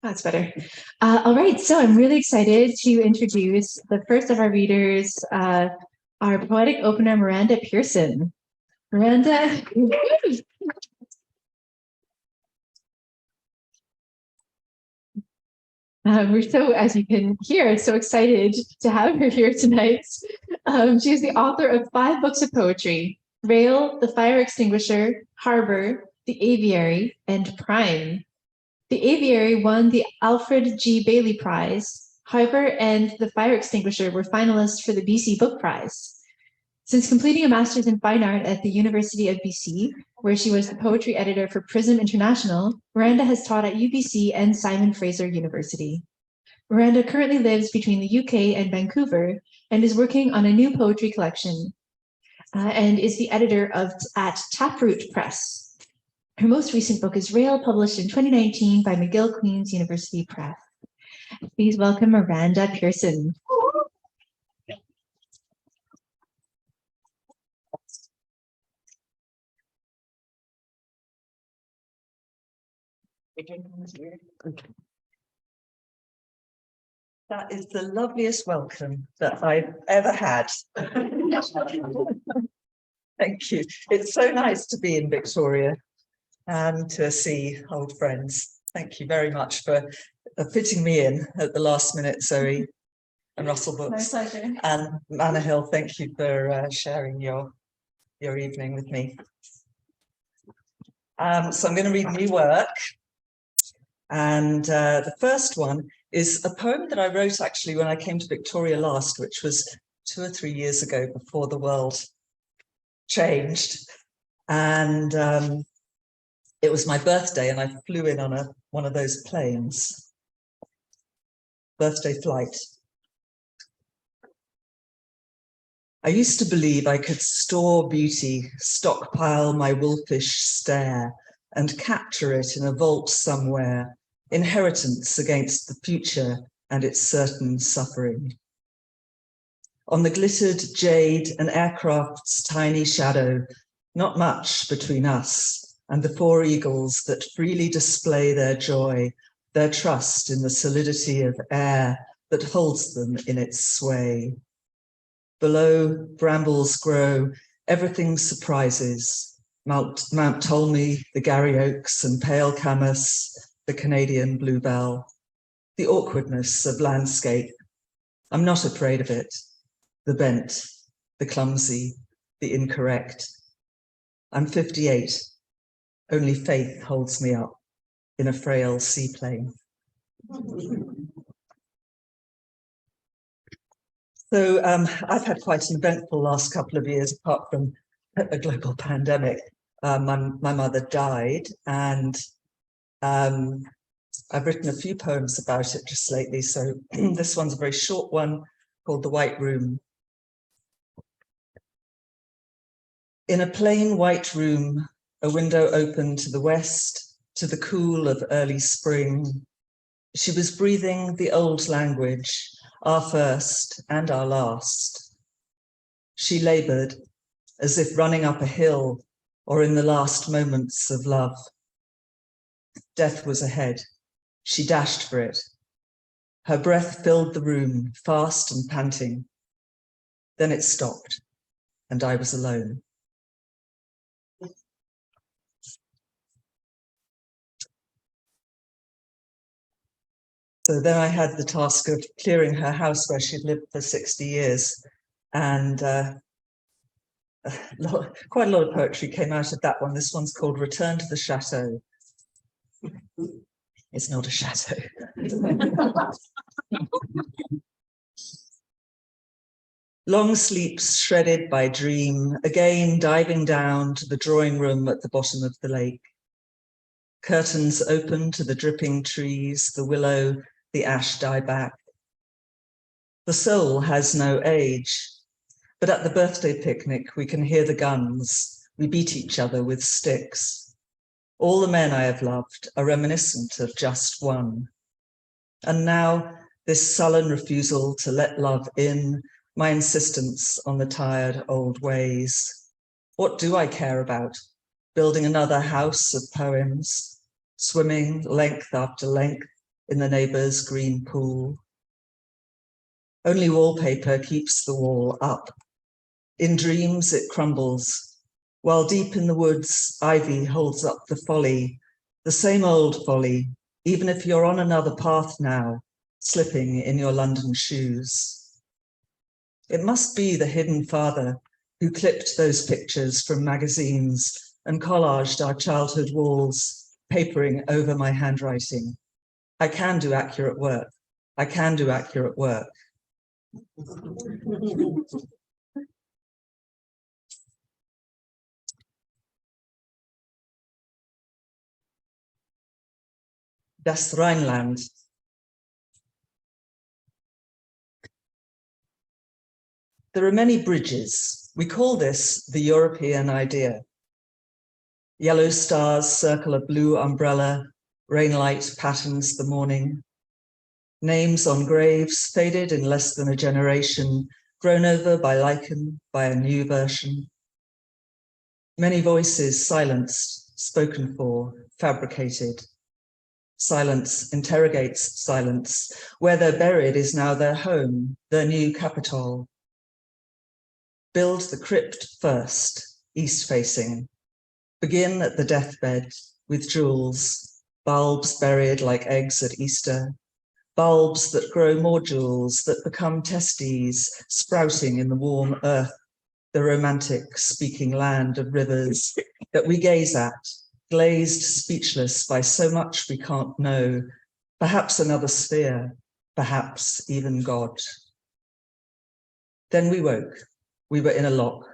That's better. All right, so I'm really excited to introduce the first of our readers, our poetic opener, Miranda Pearson. Miranda. We're so, as you can hear, so excited to have her here tonight. She is the author of 5 books of poetry: Rail, The Fire Extinguisher, Harbor, The Aviary, and Prime. The Aviary won the Alfred G. Bailey Prize. Harbor and The Fire Extinguisher were finalists for the BC Book Prize. Since completing a master's in fine art at the University of BC, where she was the poetry editor for Prism International, Miranda has taught at UBC and Simon Fraser University. Miranda currently lives between the UK and Vancouver and is working on a new poetry collection and is the editor at Taproot Press. Her most recent book is Rail, published in 2019 by McGill Queen's University Press. Please welcome Miranda Pearson. That is the loveliest welcome that I've ever had. Thank you. It's so nice to be in Victoria and to see old friends. Thank you very much for fitting me in at the last minute, Zoe and Russell Books. My pleasure. And Manahil, thank you for sharing your evening with me. So I'm going to read new work. And the first one is a poem that I wrote actually when I came to Victoria last, which was 2 or 3 years ago, before the world changed. And it was my birthday, and I flew in on one of those planes. Birthday flight. I used to believe I could store beauty, stockpile my wolfish stare, and capture it in a vault somewhere, inheritance against the future and its certain suffering. On the glittered jade, an aircraft's tiny shadow, not much between us and the 4 eagles that freely display their joy, their trust in the solidity of air that holds them in its sway. Below, brambles grow, everything surprises. Mount Tolmie, the Garry Oaks and Pale Camas, the Canadian bluebell. The awkwardness of landscape. I'm not afraid of it. The bent, the clumsy, the incorrect. I'm 58. Only faith holds me up in a frail seaplane. So I've had quite an eventful last couple of years, apart from a global pandemic. My mother died, and I've written a few poems about it just lately. So this one's a very short one called The White Room. In a plain white room, a window open to the west, to the cool of early spring, she was breathing the old language, our first and our last. She labored as if running up a hill or in the last moments of love. Death was ahead. She dashed for it. Her breath filled the room, fast and panting. Then it stopped, and I was alone. So then I had the task of clearing her house where she'd lived for 60 years. And quite a lot of poetry came out of that one. This one's called Return to the Chateau. It's not a chateau. Long sleeps shredded by dream, again diving down to the drawing room at the bottom of the lake. Curtains open to the dripping trees, the willow, the ash die back. The soul has no age, but at the birthday picnic, we can hear the guns. We beat each other with sticks. All the men I have loved are reminiscent of just one. And now this sullen refusal to let love in, my insistence on the tired old ways. What do I care about? Building another house of poems, swimming length after length in the neighbour's green pool. Only wallpaper keeps the wall up. In dreams it crumbles, while deep in the woods, ivy holds up the folly, the same old folly, even if you're on another path now, slipping in your London shoes. It must be the hidden father who clipped those pictures from magazines and collaged our childhood walls, papering over my handwriting. I can do accurate work. I can do accurate work. Das Rheinland. There are many bridges. We call this the European idea. Yellow stars circle a blue umbrella, rainlight patterns the morning. Names on graves faded in less than a generation, grown over by lichen, by a new version. Many voices silenced, spoken for, fabricated. Silence interrogates silence. Where they're buried is now their home, their new capital. Build the crypt first, east-facing. Begin at the deathbed with jewels, bulbs buried like eggs at Easter, bulbs that grow more jewels, that become testes, sprouting in the warm earth, the romantic speaking land of rivers that we gaze at, glazed speechless by so much we can't know, perhaps another sphere, perhaps even God. Then we woke. We were in a lock.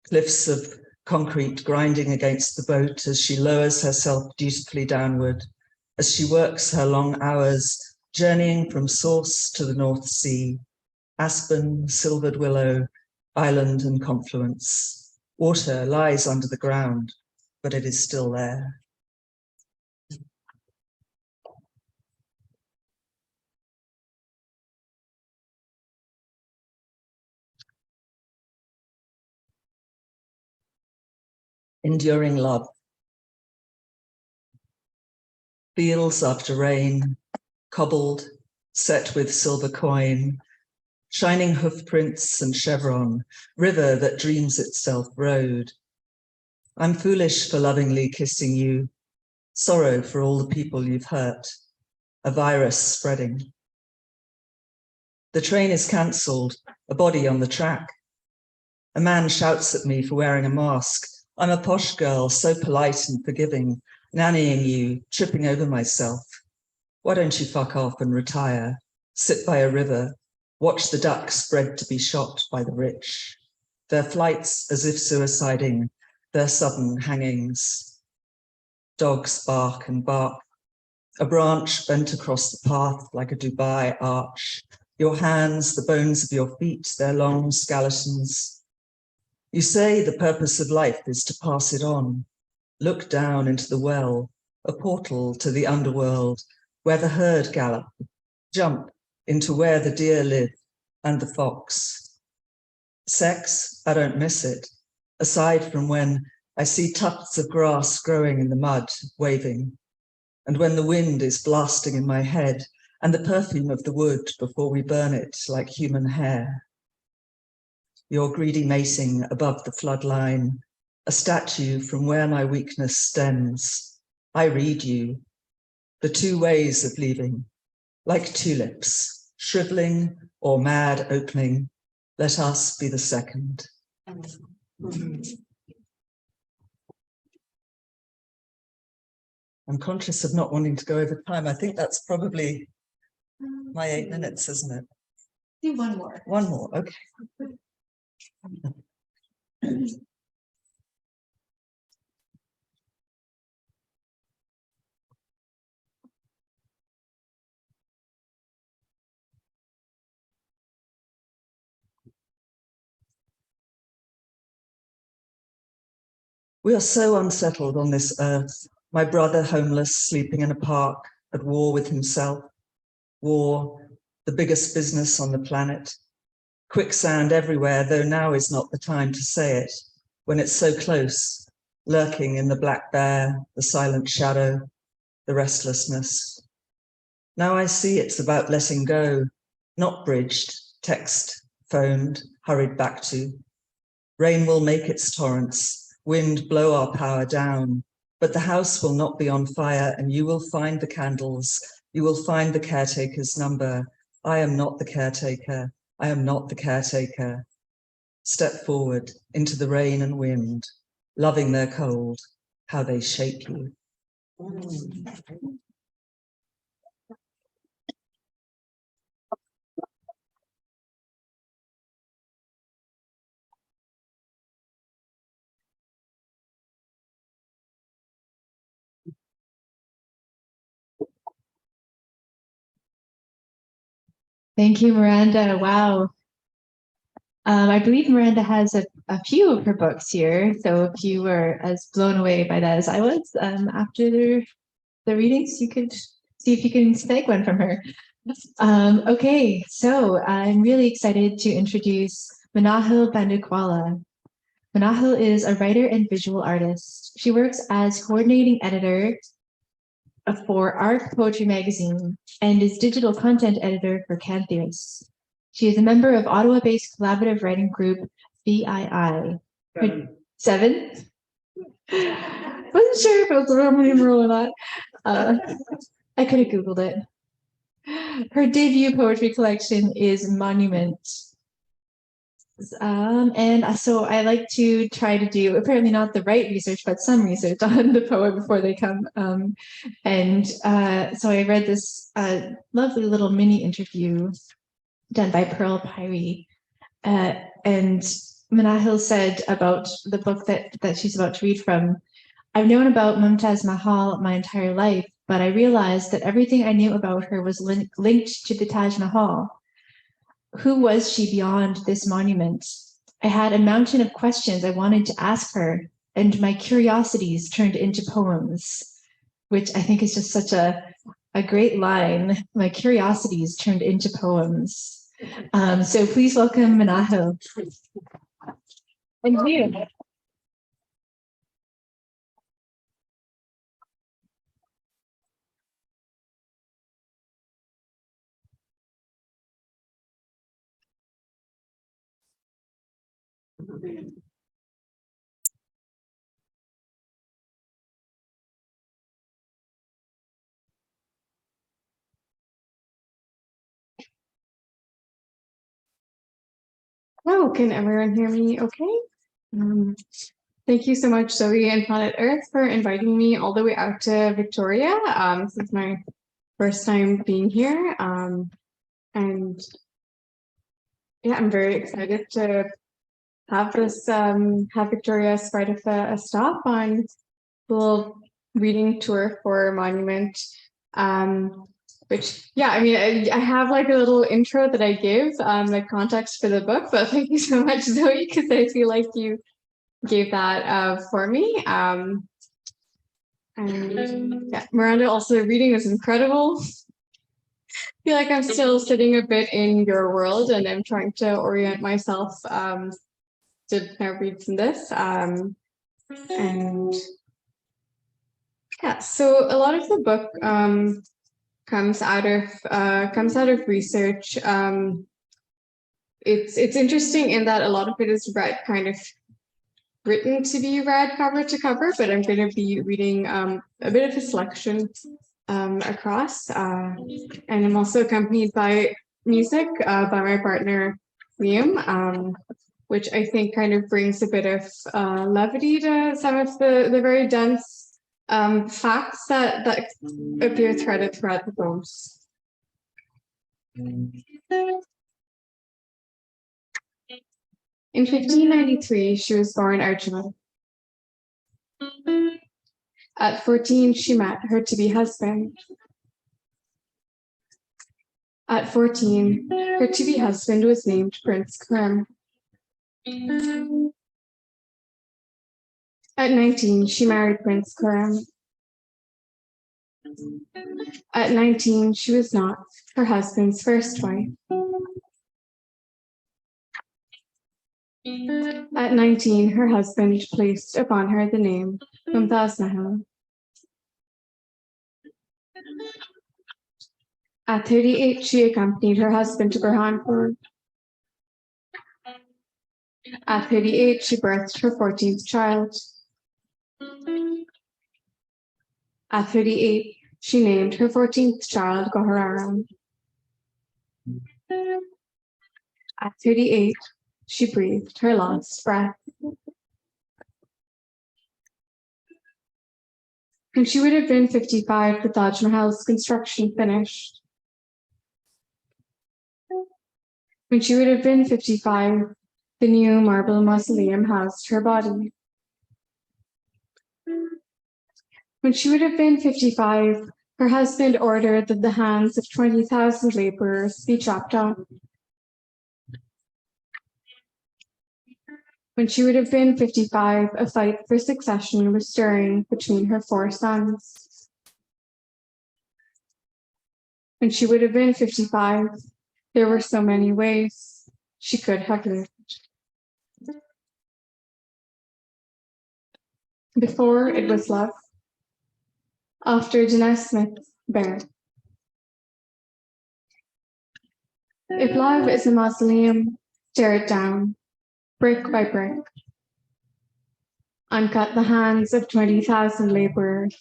Cliffs of concrete grinding against the boat as she lowers herself dutifully downward, as she works her long hours, journeying from source to the North Sea, aspen, silvered willow, island and confluence. Water lies under the ground, but it is still there. Enduring love. Fields after rain, cobbled, set with silver coin, shining hoofprints and chevron, river that dreams itself road. I'm foolish for lovingly kissing you, sorrow for all the people you've hurt, a virus spreading. The train is cancelled, a body on the track. A man shouts at me for wearing a mask. I'm a posh girl, so polite and forgiving, nannying you, tripping over myself. Why don't you fuck off and retire? Sit by a river, watch the ducks bred to be shot by the rich. Their flights as if suiciding, their sudden hangings. Dogs bark and bark. A branch bent across the path like a Dubai arch. Your hands, the bones of your feet, their long skeletons. You say the purpose of life is to pass it on. Look down into the well, a portal to the underworld, where the herd gallop, jump into where the deer live and the fox. Sex, I don't miss it, aside from when I see tufts of grass growing in the mud, waving, and when the wind is blasting in my head and the perfume of the wood before we burn it like human hair. Your greedy mating above the flood line, a statue from where my weakness stems. I read you, the two ways of leaving, like tulips, shriveling or mad opening. Let us be the second. I'm conscious of not wanting to go over time. I think that's probably my 8 minutes, isn't it? Do one more. One more, okay. We are so unsettled on this earth. My brother homeless, sleeping in a park, at war with himself. War, the biggest business on the planet. Quicksand everywhere, though now is not the time to say it, when it's so close, lurking in the black bear, the silent shadow, the restlessness. Now I see it's about letting go, not bridged, text, phoned, hurried back to. Rain will make its torrents, wind blow our power down, but the house will not be on fire, and you will find the candles, you will find the caretaker's number. I am not the caretaker, I am not the caretaker. Step forward into the rain and wind, loving their cold, how they shape you. Thank you, Miranda. Wow. I believe Miranda has a few of her books here. So if you were as blown away by that as I was, after the readings, you could see if you can snag one from her. Okay, so I'm really excited to introduce Manahil Bandukwala. Manahil is a writer and visual artist. She works as coordinating editor for Art Poetry Magazine and is digital content editor for Canthius. She is a member of Ottawa-based collaborative writing group BII. Seven? Wasn't sure if it was a Roman numeral or not. I could have Googled it. Her debut poetry collection is Monument. And so I like to try to do apparently not the right research, but some research on the poet before they come. So I read this lovely little mini interview done by Pearl Pyrie. And Manahil said about the book that she's about to read from, I've known about Mumtaz Mahal my entire life, but I realized that everything I knew about her was linked to the Taj Mahal. Who was she beyond this monument? I had a mountain of questions I wanted to ask her, and my curiosities turned into poems, which I think is just such a great line. My curiosities turned into poems. So please welcome Manahil. Thank you. Oh, can everyone hear me okay? Thank you so much, Zoe and Planet Earth, for inviting me all the way out to Victoria. This is my first time being here. And yeah, I'm very excited to have this, have Victoria as part of a stop on a little reading tour for Monument. Which, yeah, I mean, I have like a little intro that I give, like context for the book, but thank you so much, Zoe, because I feel like you gave that for me. And yeah, Miranda, also reading was incredible. I feel like I'm still sitting a bit in your world and I'm trying to orient myself to kind of read from this. And yeah, so a lot of the book comes out of research. It's interesting in that a lot of it is written to be read cover to cover, but I'm going to be reading a bit of a selection across, and I'm also accompanied by music by my partner Liam, which I think kind of brings a bit of levity to some of the very dense facts that appear threaded throughout the poems. In 1593, she was born Arjuna. At 14, she met her to-be husband. At 14, her to-be husband was named Prince Karam. At 19, she married Prince Karam. At 19, she was not her husband's first wife. At 19, her husband placed upon her the name Mumtaz Mahal. At 38, she accompanied her husband to Burhanpur. At 38, she birthed her 14th child. At 38, she named her 14th child Gohararam. At 38, she breathed her last breath. When she would have been 55, the Taj Mahal's construction finished. When she would have been 55, the new marble mausoleum housed her body. When she would have been 55, her husband ordered that the hands of 20,000 laborers be chopped off. When she would have been 55, a fight for succession was stirring between her 4 sons. When she would have been 55, there were so many ways she could have lived. Before it was love. After Janice Smith, Bear. If love is a mausoleum, tear it down, brick by brick. Uncut the hands of 20,000 laborers.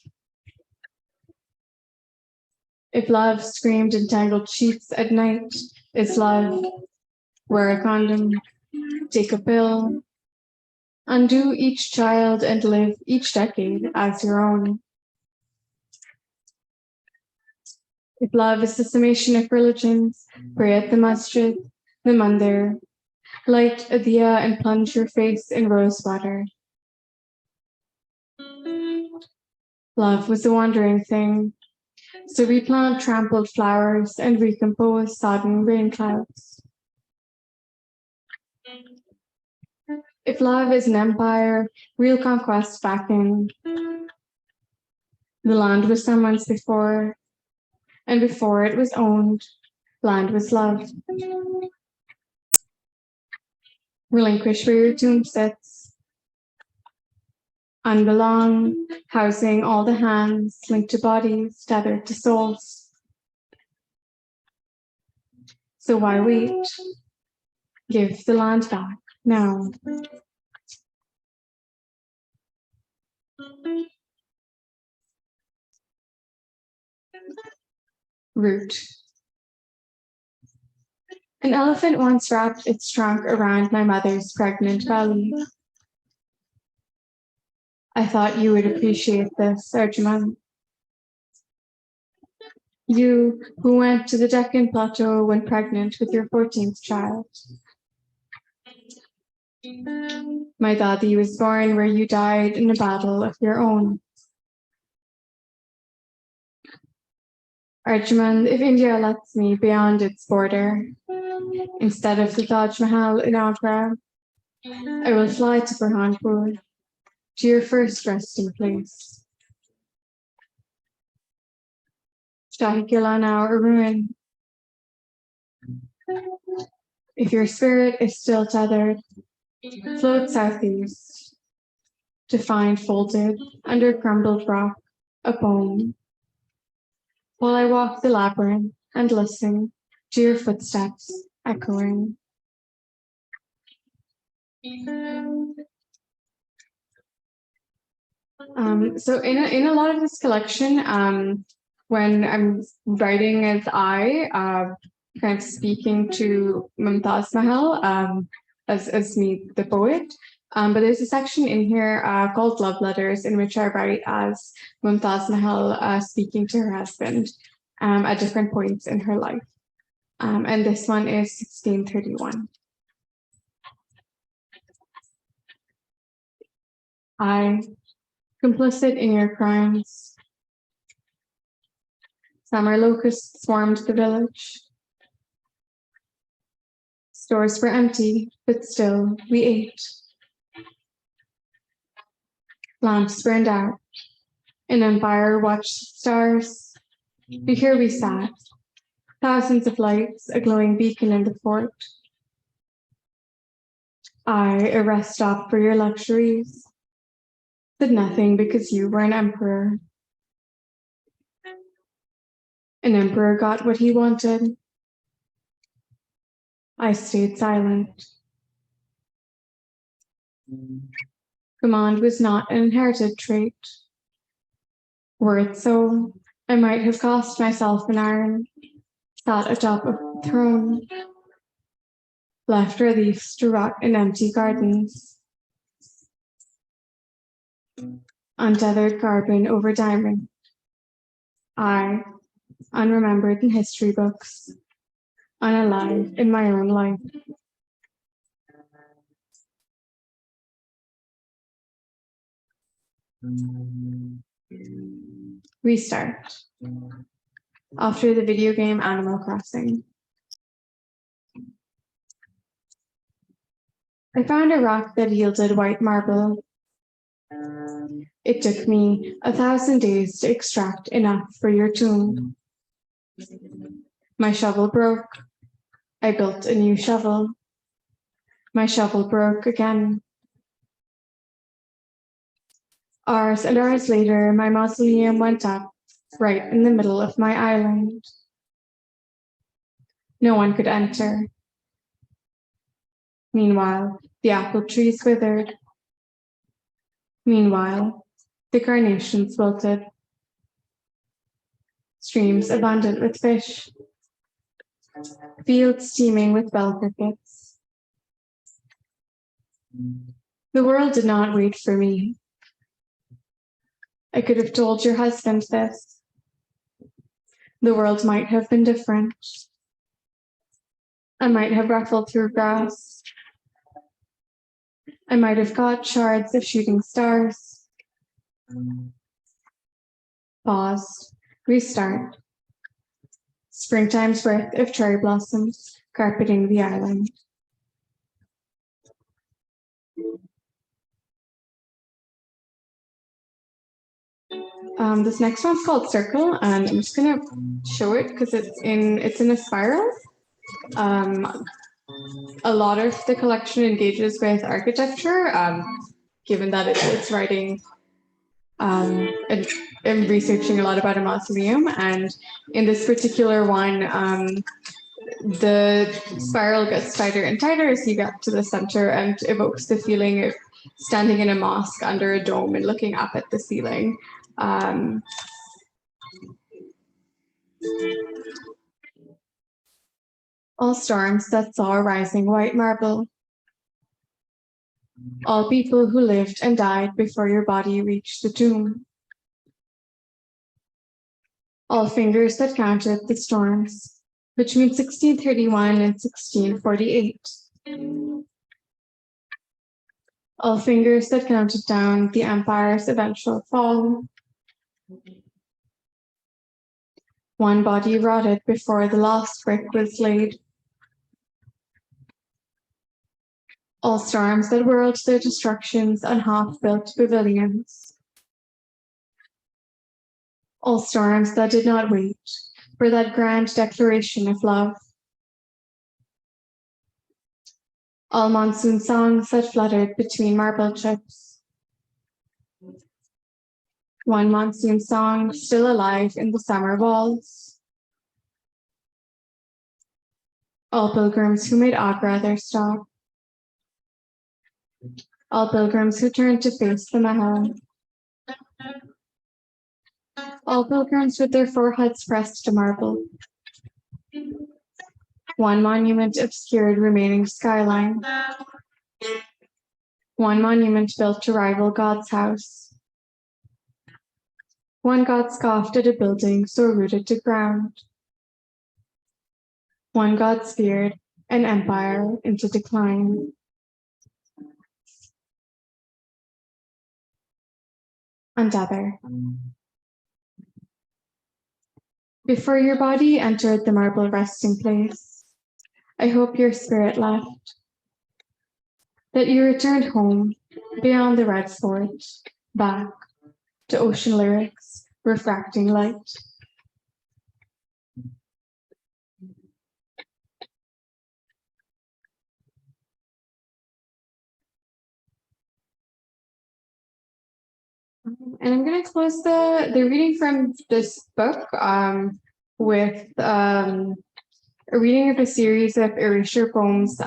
If love screamed in tangled sheets at night, is love, wear a condom, take a pill, undo each child and live each decade as your own. If love is the summation of religions, pray at the masjid, the mandir, light a diya and plunge your face in rose water. Love was a wandering thing, so replant trampled flowers and recompose sodden rain clouds. If love is an empire, real conquest back in. The land was someone's before, and before it was owned, land was loved. Relinquish where your tomb sits. Unbelong, housing all the hands linked to bodies, tethered to souls. So why wait? Give the land back now. Root. An elephant once wrapped its trunk around my mother's pregnant belly. I thought you would appreciate this, Arjuman. You who went to the Deccan Plateau when pregnant with your 14th child. My daddy was born where you died in a battle of your own. Arjuman, if India lets me beyond its border, instead of the Taj Mahal in Agra, I will fly to Burhanpur, to your first resting place. Shahi Kila now a ruin. If your spirit is still tethered, float southeast to find folded under crumbled rock a poem. While I walk the labyrinth and listen to your footsteps echoing. So in a lot of this collection, when I'm writing as kind of speaking to Mumtaz Mahal, as me, the poet. But there's a section in here called Love Letters, in which I write as Mumtaz Mahal speaking to her husband at different points in her life. And this one is 1631. I, complicit in your crimes. Summer locusts swarmed the village. Stores were empty, but still we ate. Lamps burned out. An empire watched the stars. But here we sat, thousands of lights, a glowing beacon in the fort. I, a rest stop for your luxuries, said nothing because you were an emperor. An emperor got what he wanted. I stayed silent. Command was not an inherited trait. Were it so, I might have cast myself in iron, sat atop a throne, left reliefs to rot in empty gardens, untethered carbon over diamond. I, unremembered in history books, unalive in my own life. Restart. After the video game Animal Crossing. I found a rock that yielded white marble. It took me 1,000 days to extract enough for your tomb. My shovel broke. I built a new shovel. My shovel broke again. Hours and hours later, my mausoleum went up, right in the middle of my island. No one could enter. Meanwhile, the apple trees withered. Meanwhile, the carnations wilted. Streams abundant with fish. Fields teeming with bell crickets. The world did not wait for me. I could have told your husband this. The world might have been different. I might have ruffled through grass. I might have caught shards of shooting stars. Pause. Restart. Springtime's birth of cherry blossoms carpeting the island. This next one's called Circle, and I'm just gonna show it because it's in a spiral. A lot of the collection engages with architecture, given that it's writing and researching a lot about a mausoleum. And in this particular one, the spiral gets tighter and tighter as you get to the center and evokes the feeling of standing in a mosque under a dome and looking up at the ceiling. All storms that saw rising white marble. All people who lived and died before your body reached the tomb. All fingers that counted the storms between 1631 and 1648. All fingers that counted down the empire's eventual fall. One body rotted before the last brick was laid. All storms that whirled their destructions on half-built pavilions. All storms that did not wait for that grand declaration of love. All monsoon songs that fluttered between marble chips. One monsoon song still alive in the summer walls. All pilgrims who made Agra their stop. All pilgrims who turned to face the Mahal. All pilgrims with their foreheads pressed to marble. One monument obscured remaining skyline. One monument built to rival God's house. One God scoffed at a building so rooted to ground. One God speared an empire into decline. And other. Before your body entered the marble resting place, I hope your spirit left, that you returned home beyond the red fort, back to ocean lyrics, refracting light. And I'm going to close the reading from this book with a reading of a series of erasure poems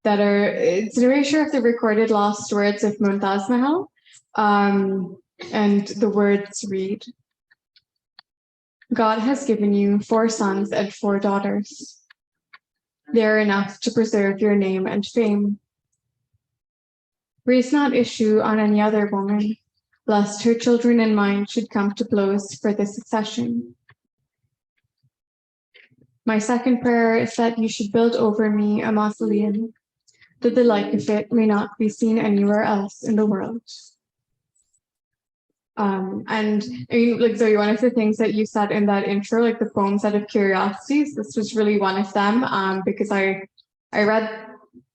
it's an erasure of the recorded lost words of Mumtaz Mahal. And the words read, God has given you 4 sons and 4 daughters. They are enough to preserve your name and fame. Raise not issue on any other woman, lest her children and mine should come to blows for the succession. My second prayer is that you should build over me a mausoleum, that the like of it may not be seen anywhere else in the world. And I mean, like Zoe, one of the things that you said in that intro, like the poems out of curiosities, this was really one of them, because I read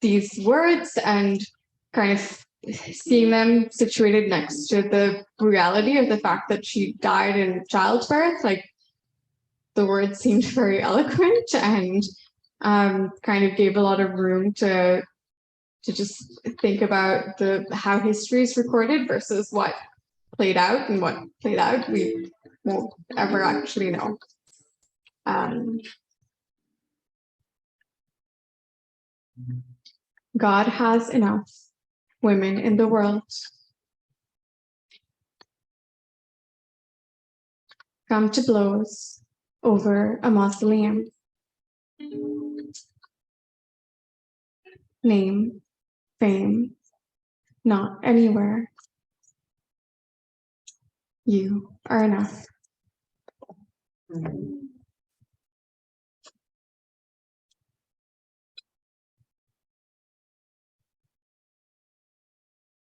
these words and kind of seeing them situated next to the reality of the fact that she died in childbirth, like the words seemed very eloquent and kind of gave a lot of room to just think about how history is recorded versus what played out, and what played out we won't ever actually know. God has enough women in the world. Come to blows over a mausoleum. Name, fame, not anywhere. You are enough. And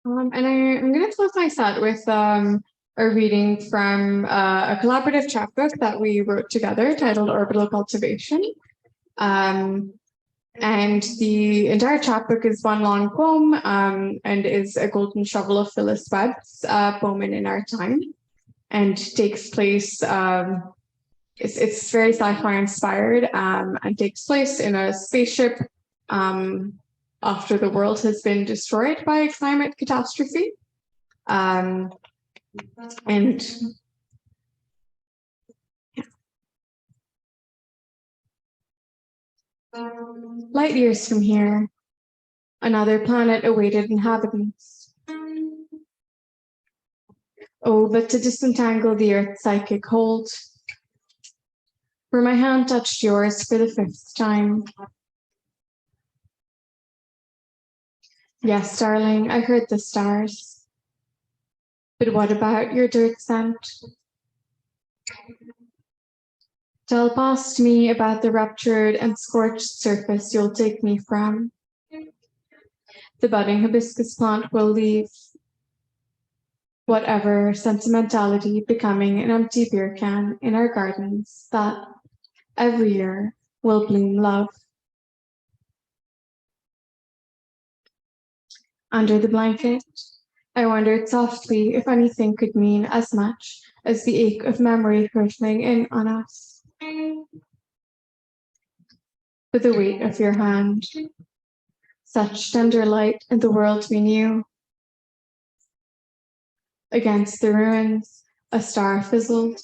I'm going to close my set with a reading from a collaborative chapbook that we wrote together titled Orbital Cultivation. And the entire chapbook is one long poem and is a golden shovel of Phyllis Webb's poem in our time, and takes place, it's very sci-fi inspired and takes place in a spaceship after the world has been destroyed by a climate catastrophe. And yeah. Light years from here, another planet awaited inhabitants. Oh, but to disentangle the Earth's psychic hold, where my hand touched yours for the 5th time. Yes, darling, I heard the stars. But what about your dirt scent? Tell past me about the ruptured and scorched surface you'll take me from. The budding hibiscus plant will leave. Whatever sentimentality becoming an empty beer can in our gardens that every year will bloom love. Under the blanket, I wondered softly if anything could mean as much as the ache of memory hurtling in on us. But the weight of your hand, such tender light in the world we knew. Against the ruins, a star fizzled,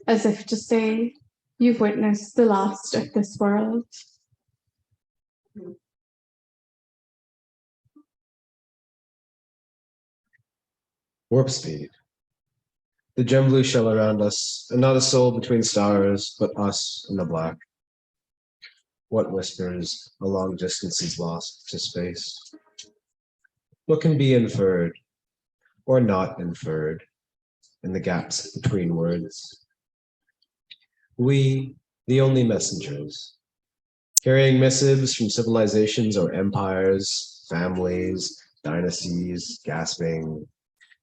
as if to say, you've witnessed the last of this world. Warp speed. The gem blue shell around us, and not a soul between stars, but us in the black. What whispers a long distance is lost to space? What can be inferred or not inferred in the gaps between words? We, the only messengers, carrying missives from civilizations or empires, families, dynasties, gasping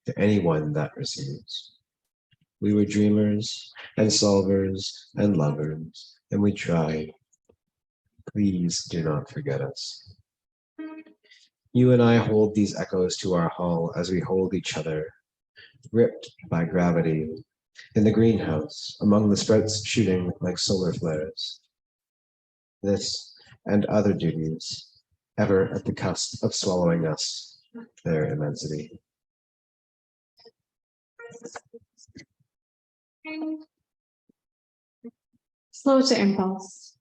to anyone that receives. We were dreamers and solvers and lovers, and we tried. Please do not forget us. You and I hold these echoes to our hull as we hold each other, ripped by gravity, in the greenhouse, among the sprouts shooting like solar flares. This and other duties, ever at the cusp of swallowing us, their immensity. slow to impulse.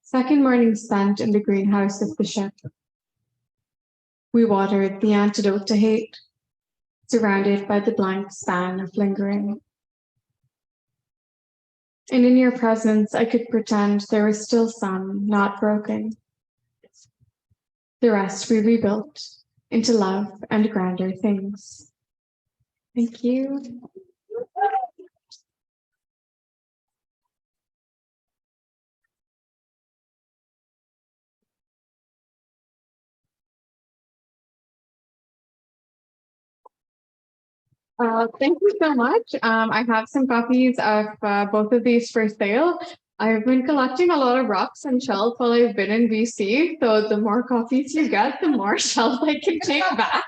Second morning spent in the greenhouse of the ship. We watered the antidote to hate, surrounded by the blank span of lingering. And in your presence, I could pretend there was still some not broken. The rest we rebuilt into love and grander things. Thank you. Thank you so much. I have some copies of both of these for sale. I've been collecting a lot of rocks and shells while I've been in BC. So the more copies you get, the more shells I can take back.